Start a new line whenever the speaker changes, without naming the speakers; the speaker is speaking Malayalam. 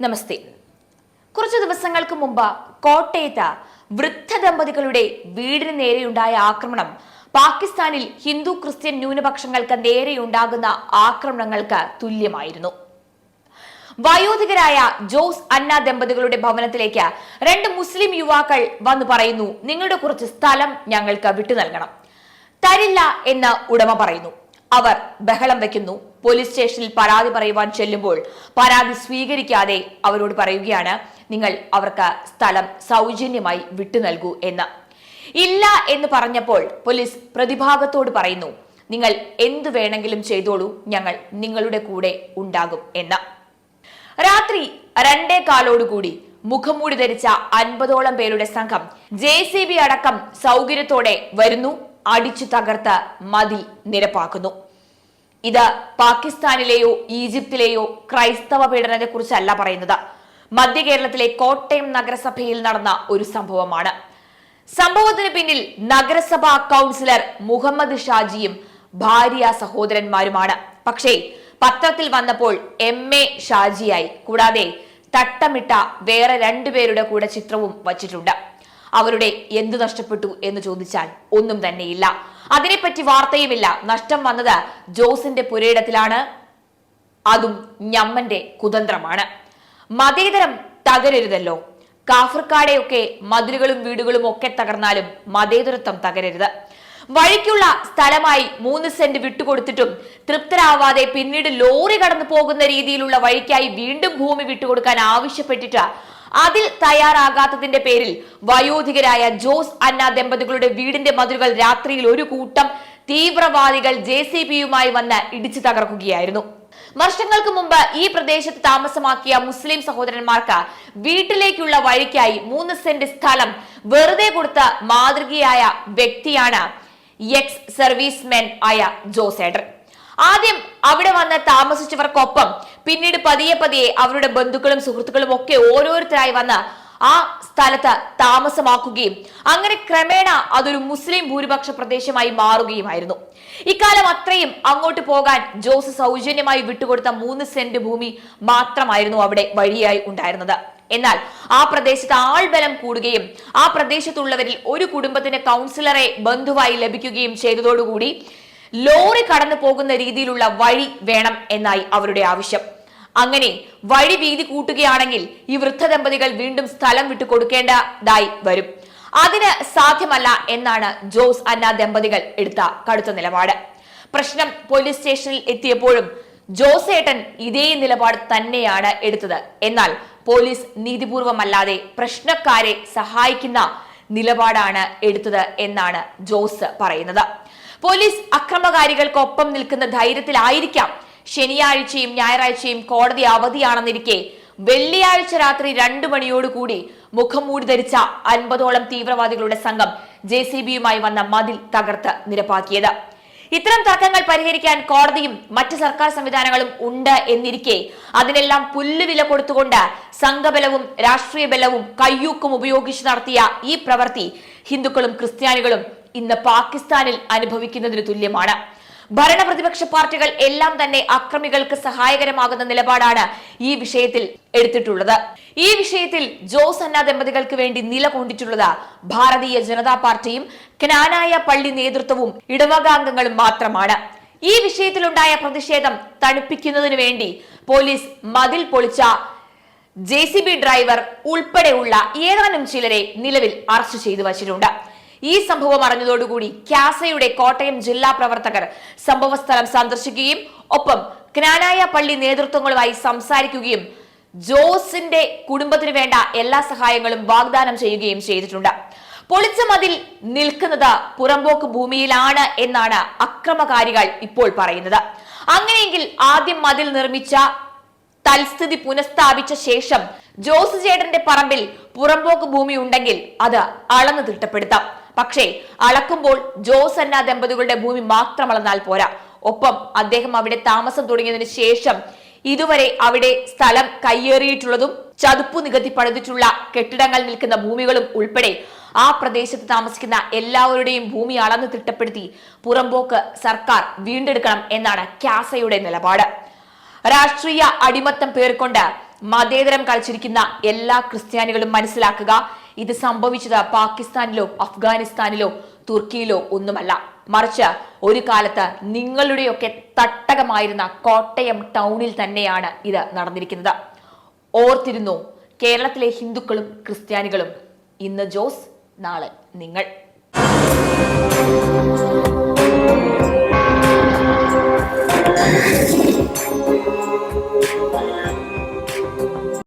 നമസ്തേ. കുറച്ചു ദിവസങ്ങൾക്ക് മുമ്പ് കോട്ടയത്ത് വൃദ്ധ ദമ്പതികളുടെ വീടിന് നേരെയുണ്ടായ ആക്രമണം പാകിസ്ഥാനിൽ ഹിന്ദു ക്രിസ്ത്യൻ ന്യൂനപക്ഷങ്ങൾക്ക് നേരെയുണ്ടാകുന്ന ആക്രമണങ്ങൾക്ക് തുല്യമായിരുന്നു. വയോധികരായ ജോസ് അന്ന ദമ്പതികളുടെ ഭവനത്തിലേക്ക് രണ്ട് മുസ്ലിം യുവാക്കൾ വന്നു പറയുന്നു, നിങ്ങളുടെ കുറച്ച് സ്ഥലം ഞങ്ങൾക്ക് വിട്ടു നൽകണം. തരില്ല എന്ന് ഉടമ പറയുന്നു. അവർ ബഹളം വെക്കുന്നു. പോലീസ് സ്റ്റേഷനിൽ പരാതി പറയുവാൻ ചെല്ലുമ്പോൾ പരാതി സ്വീകരിക്കാതെ അവരോട് പറയുകയാണ്, നിങ്ങൾ അവർക്ക് സ്ഥലം സൗജന്യമായി വിട്ടു നൽകൂ എന്ന്. ഇല്ല എന്ന് പറഞ്ഞപ്പോൾ പോലീസ് പ്രതിഭാഗത്തോട് പറയുന്നു, നിങ്ങൾ എന്തു വേണമെങ്കിലും ചെയ്തോളൂ, ഞങ്ങൾ നിങ്ങളുടെ കൂടെ ഉണ്ടാകും എന്ന്. രാത്രി 2:15 മുഖംമൂടി ധരിച്ച 50ഓളം പേരുടെ സംഘം JCB അടക്കം സൗകര്യത്തോടെ വരുന്നു. അടിച്ചു തകർത്ത് മതിൽ നിരപ്പാക്കുന്നു. ഇത് പാകിസ്ഥാനിലെയോ ഈജിപ്തിലെയോ ക്രൈസ്തവ പീഡനത്തെ കുറിച്ചല്ല പറയുന്നത്. മധ്യ കേരളത്തിലെ കോട്ടയം നഗരസഭയിൽ നടന്ന ഒരു സംഭവമാണ്. സംഭവത്തിന് പിന്നിൽ നഗരസഭാ കൗൺസിലർ മുഹമ്മദ് ഷാജിയും ഭാര്യ സഹോദരന്മാരുമാണ്. പക്ഷേ പത്രത്തിൽ വന്നപ്പോൾ MA ഷാജിയായി, കൂടാതെ തട്ടമിട്ട വേറെ 2 പേരുടെ കൂടെ ചിത്രവും വച്ചിട്ടുണ്ട്. അവരുടെ എന്തു നഷ്ടപ്പെട്ടു എന്ന് ചോദിച്ചാൽ ഒന്നും തന്നെയില്ല. അതിനെപ്പറ്റി വാർത്തയുമില്ല. നഷ്ടം വന്നത് ജോസിന്റെ പുരയിടത്തിലാണ്. അതും ഞമ്മന്റെ കുതന്ത്രമാണ്. മതേതരം തകരരുതല്ലോ. കാഫർക്കാടെയൊക്കെ മതിലുകളും വീടുകളും ഒക്കെ തകർന്നാലും മതേതരത്വം തകരരുത്. വഴിക്കുള്ള സ്ഥലമായി 3 സെന്റ് വിട്ടുകൊടുത്തിട്ടും തൃപ്തരാവാതെ പിന്നീട് ലോറി കടന്നു പോകുന്ന രീതിയിലുള്ള വഴിക്കായി വീണ്ടും ഭൂമി വിട്ടുകൊടുക്കാൻ ആവശ്യപ്പെട്ടിട്ട് അതിൽ തയ്യാറാകാത്തതിന്റെ പേരിൽ വയോധികരായ ജോസ് അന്ന ദമ്പതികളുടെ വീടിന്റെ മതിലുകൾ രാത്രിയിൽ ഒരു കൂട്ടം തീവ്രവാദികൾ JCBയുമായി വന്ന് ഇടിച്ചു തകർക്കുകയായിരുന്നു. വർഷങ്ങൾക്ക് മുമ്പ് ഈ പ്രദേശത്ത് താമസമാക്കിയ മുസ്ലിം സഹോദരന്മാർക്ക് വീട്ടിലേക്കുള്ള വഴിക്കായി 3 സെന്റ് സ്ഥലം വെറുതെ കൊടുത്ത മാതൃകയായ വ്യക്തിയാണ് എക്സ് സർവീസ്മെൻ ആയ ജോസേട്ടൻ. ആദ്യം അവിടെ വന്ന് താമസിച്ചവർക്കൊപ്പം പിന്നീട് പതിയെ അവരുടെ ബന്ധുക്കളും സുഹൃത്തുക്കളും ഒക്കെ ഓരോരുത്തരായി വന്ന് ആ സ്ഥലത്ത് താമസമാക്കുകയും അങ്ങനെ ക്രമേണ അതൊരു മുസ്ലിം ഭൂരിപക്ഷ പ്രദേശമായി മാറുകയുമായിരുന്നു. ഇക്കാലം അത്രയും അങ്ങോട്ട് പോകാൻ ജോസ് സൗജന്യമായി വിട്ടുകൊടുത്ത 3 സെന്റ് ഭൂമി മാത്രമായിരുന്നു അവിടെ വഴിയായി ഉണ്ടായിരുന്നത്. എന്നാൽ ആ പ്രദേശത്ത് ആൾബലം കൂടുകയും ആ പ്രദേശത്തുള്ളവരിൽ ഒരു കുടുംബത്തിന് കൗൺസിലറെ ബന്ധുവായി ലഭിക്കുകയും ചെയ്തതോടുകൂടി ലോറി കടന്നു പോകുന്ന രീതിയിലുള്ള വഴി വേണം എന്നായി അവരുടെ ആവശ്യം. അങ്ങനെ വഴി വീതി കൂട്ടുകയാണെങ്കിൽ ഈ വൃദ്ധ ദമ്പതികൾ വീണ്ടും സ്ഥലം വിട്ടു കൊടുക്കേണ്ടതായി വരും. അതിന് സാധ്യമല്ല എന്നാണ് ജോസ് അന്ന ദമ്പതികൾ എടുത്ത കടുത്ത നിലപാട്. പ്രശ്നം പോലീസ് സ്റ്റേഷനിൽ എത്തിയപ്പോഴും ജോസേട്ടൻ ഇതേ നിലപാട് തന്നെയാണ് എടുത്തത്. എന്നാൽ പോലീസ് നീതിപൂർവമല്ലാതെ പ്രശ്നക്കാരെ സഹായിക്കുന്ന നിലപാടാണ് എടുത്തത് എന്നാണ് ജോസ് പറയുന്നത്. പോലീസ് അക്രമകാരികൾക്കൊപ്പം നിൽക്കുന്ന ധൈര്യത്തിലായിരിക്കാം ശനിയാഴ്ചയും ഞായറാഴ്ചയും കോടതി അവധിയാണെന്നിരിക്കെ വെള്ളിയാഴ്ച രാത്രി 2 മണിയോടുകൂടി മുഖം മൂടി ധരിച്ച 50ഓളം തീവ്രവാദികളുടെ സംഘം JCBയുമായി വന്ന മതിൽ തകർത്ത് നിരപ്പാക്കിയത്. ഇത്തരം തർക്കങ്ങൾ പരിഹരിക്കാൻ കോടതിയും മറ്റ് സർക്കാർ സംവിധാനങ്ങളും ഉണ്ട് എന്നിരിക്കെ അതിനെല്ലാം പുല്ലുവില കൊടുത്തുകൊണ്ട് സംഘബലവും രാഷ്ട്രീയ ബലവും കയ്യൂക്കും ഉപയോഗിച്ച് നടത്തിയ ഈ പ്രവൃത്തി ഹിന്ദുക്കളും ക്രിസ്ത്യാനികളും ഇന്ന് പാകിസ്ഥാനിൽ അനുഭവിക്കുന്നതിന് തുല്യമാണ്. ഭരണ പ്രതിപക്ഷ പാർട്ടികൾ എല്ലാം തന്നെ അക്രമികൾക്ക് സഹായകരമാകുന്ന നിലപാടാണ് ഈ വിഷയത്തിൽ എടുത്തിട്ടുള്ളത്. ഈ വിഷയത്തിൽ ജോസ് അന്ന ദമ്പതികൾക്ക് വേണ്ടി നിലകൊണ്ടിട്ടുള്ളത് ഭാരതീയ ജനതാ പാർട്ടിയും ക്നാനായ പള്ളി നേതൃത്വവും ഇടവകാംഗങ്ങളും മാത്രമാണ്. ഈ വിഷയത്തിലുണ്ടായ പ്രതിഷേധം തണുപ്പിക്കുന്നതിന് വേണ്ടി പോലീസ് മതിൽ പൊളിച്ച JCB ഡ്രൈവർ ഉൾപ്പെടെയുള്ള ഏതാനും ചിലരെ നിലവിൽ അറസ്റ്റ് ചെയ്തു വച്ചിട്ടുണ്ട്. ഈ സംഭവം അറിഞ്ഞതോടുകൂടി ക്യാസയുടെ കോട്ടയം ജില്ലാ പ്രവർത്തകർ സംഭവസ്ഥലം സന്ദർശിക്കുകയും ഒപ്പം ക്നാനായ പള്ളി നേതൃത്വങ്ങളുമായി സംസാരിക്കുകയും ജോസിന്റെ കുടുംബത്തിന് വേണ്ട എല്ലാ സഹായങ്ങളും വാഗ്ദാനം ചെയ്യുകയും ചെയ്തിട്ടുണ്ട്. പൊളിച്ച മതിൽ നിൽക്കുന്നത് പുറമ്പോക്ക് ഭൂമിയിലാണ് എന്നാണ് അക്രമകാരികൾ ഇപ്പോൾ പറയുന്നത്. അങ്ങനെയെങ്കിൽ ആദ്യം മതിൽ നിർമ്മിച്ച തൽസ്ഥിതി പുനഃസ്ഥാപിച്ച ശേഷം ജോസ് ചേട്ടന്റെ പറമ്പിൽ പുറമ്പോക്ക് ഭൂമി ഉണ്ടെങ്കിൽ അത് അളന്ന് തിട്ടപ്പെടുത്താം. പക്ഷേ അളക്കുമ്പോൾ ജോസ് അന്ന ദമ്പതികളുടെ ഭൂമി മാത്രം അളന്നാൽ പോരാ. ഒപ്പം അദ്ദേഹം അവിടെ താമസം തുടങ്ങിയതിനു ശേഷം ഇതുവരെ അവിടെ സ്ഥലം കയ്യേറിയിട്ടുള്ളതും ചതുപ്പു നികത്തി പണിതിട്ടുള്ള കെട്ടിടങ്ങൾ നിൽക്കുന്ന ഭൂമികളും ഉൾപ്പെടെ ആ പ്രദേശത്ത് താമസിക്കുന്ന എല്ലാവരുടെയും ഭൂമി അളന്ന് തിട്ടപ്പെടുത്തി പുറമ്പോക്ക് സർക്കാർ വീണ്ടെടുക്കണം എന്നാണ് ക്യാസയുടെ നിലപാട്. രാഷ്ട്രീയ അടിമത്തം പേർക്കൊണ്ട് മതേതരം കളിച്ചിരിക്കുന്ന എല്ലാ ക്രിസ്ത്യാനികളും മനസ്സിലാക്കുക, ഇത് സംഭവിച്ചത് പാകിസ്ഥാനിലോ അഫ്ഗാനിസ്ഥാനിലോ തുർക്കിയിലോ ഒന്നുമല്ല, മറിച്ച് ഒരു കാലത്ത് നിങ്ങളുടെയൊക്കെ തട്ടകമായിരുന്ന കോട്ടയം ടൗണിൽ തന്നെയാണ് ഇത് നടന്നിരിക്കുന്നത്. ഓർത്തിരുന്നു, കേരളത്തിലെ ഹിന്ദുക്കളും ക്രിസ്ത്യാനികളും. ഇന്ന് ജോസ്, നാളെ നിങ്ങൾ.